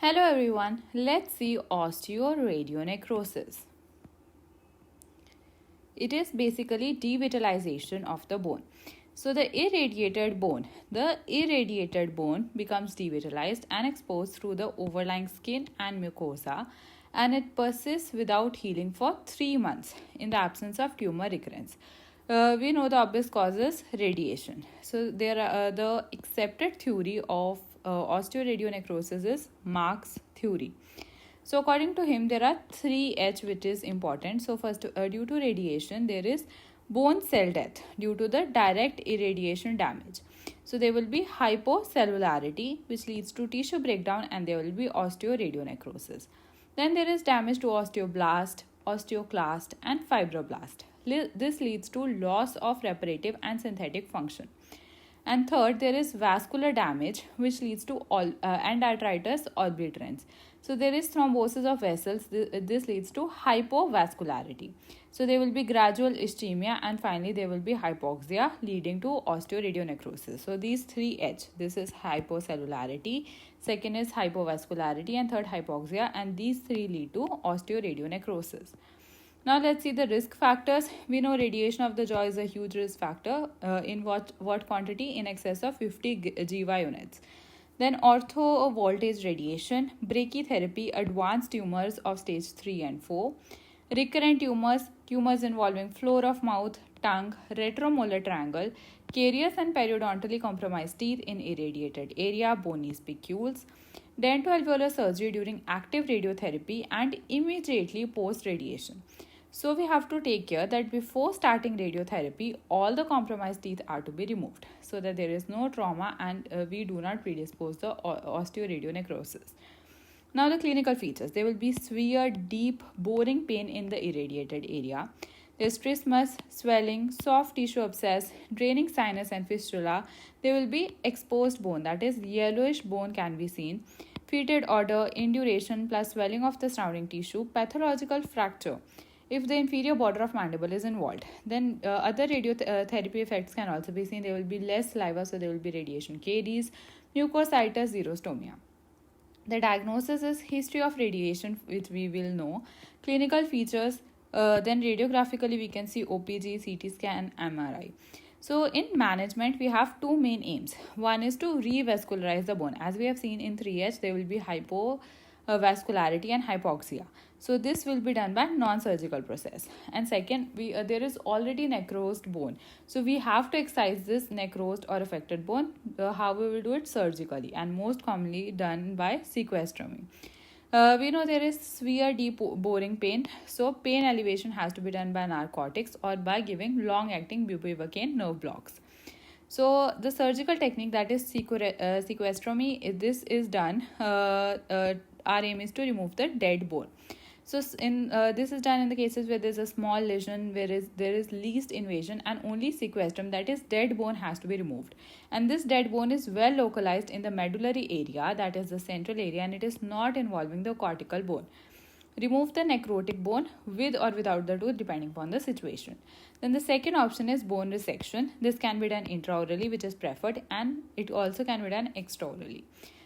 Hello everyone, let's see osteoradionecrosis. It is basically devitalization of the bone. So the irradiated bone becomes devitalized and exposed through the overlying skin and mucosa, and it persists without healing for 3 months in the absence of tumor recurrence. We know the obvious causes radiation. So there are the accepted theory of osteoradionecrosis is Mark's theory. So according to him, there are 3H which is important. So first, due to radiation, there is bone cell death due to the direct irradiation damage. So there will be hypocellularity which leads to tissue breakdown, and there will be osteoradionecrosis. Then there is damage to osteoblast, osteoclast and fibroblast. This leads to loss of reparative and synthetic function. And third, there is vascular damage which leads to and arteritis obliterans. So there is thrombosis of vessels. This leads to hypovascularity. So there will be gradual ischemia, and finally there will be hypoxia leading to osteoradionecrosis. So these 3H, this is hypocellularity, second is hypovascularity, and third hypoxia, and these three lead to osteoradionecrosis. Now let's see the risk factors. We know radiation of the jaw is a huge risk factor. In what quantity? In excess of 50 GeV units. Then ortho voltage radiation, brachytherapy, advanced tumors of stage 3 and 4, recurrent tumors involving floor of mouth, tongue, retromolar triangle, carious and periodontally compromised teeth in irradiated area, bony spicules, dentoalveolar surgery during active radiotherapy and immediately post radiation. So we have to take care that before starting radiotherapy, all the compromised teeth are to be removed so that there is no trauma and we do not predispose the osteoradionecrosis. Now the clinical features. There will be severe, deep, boring pain in the irradiated area. There is trismus, swelling, soft tissue abscess, draining sinus and fistula. There will be exposed bone, that is yellowish bone can be seen. Fetid odor, induration plus swelling of the surrounding tissue, pathological fracture. If the inferior border of mandible is involved, then other radiotherapy effects can also be seen. There will be less saliva, so there will be radiation caries, mucositis, xerostomia. The diagnosis is history of radiation, which we will know. Clinical features, then radiographically we can see OPG, CT scan, MRI. So in management, we have two main aims. One is to revascularize the bone. As we have seen in 3H, there will be hypovascularity and hypoxia. So this will be done by non-surgical process. And second, there is already necrosed bone. So we have to excise this necrosed or affected bone. How we will do it? Surgically, and most commonly done by sequestration. We know there is severe deep boring pain. So pain alleviation has to be done by narcotics or by giving long-acting bupivacaine nerve blocks. So the surgical technique, that is sequestration, this is done. Our aim is to remove the dead bone. So this is done in the cases where there is a small lesion, where there is least invasion, and only sequestrum, that is dead bone, has to be removed. And this dead bone is well localized in the medullary area, that is the central area, and it is not involving the cortical bone. Remove the necrotic bone with or without the tooth depending upon the situation. Then the second option is bone resection. This can be done intraorally, which is preferred, and it also can be done extraorally.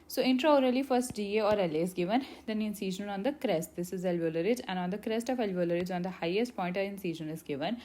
So intraorally, first DA or LA is given, then incision on the crest, this is alveolar ridge, and on the crest of alveolar ridge on the highest point an incision is given.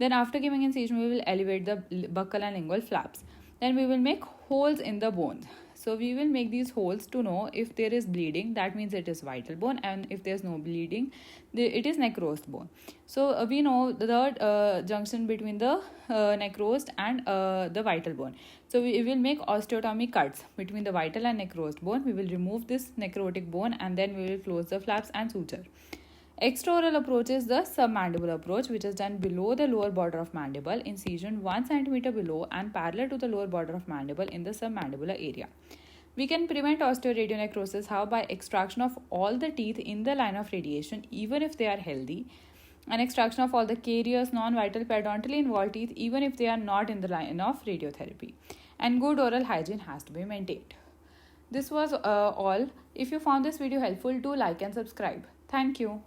Then after giving incision, we will elevate the buccal and lingual flaps. Then we will make holes in the bones. So we will make these holes to know if there is bleeding, that means it is vital bone, and if there is no bleeding, it is necrosed bone. So we know the junction between the necrosed and the vital bone. So we will make osteotomy cuts between the vital and necrosed bone. We will remove this necrotic bone, and then we will close the flaps and suture. Extraoral approach is the submandibular approach, which is done below the lower border of mandible, incision 1 cm below and parallel to the lower border of mandible in the submandibular area. We can prevent osteoradionecrosis how? By extraction of all the teeth in the line of radiation, even if they are healthy, and extraction of all the carious, non-vital, periodontally involved teeth, even if they are not in the line of radiotherapy. And good oral hygiene has to be maintained. This was all. If you found this video helpful, do like and subscribe. Thank you.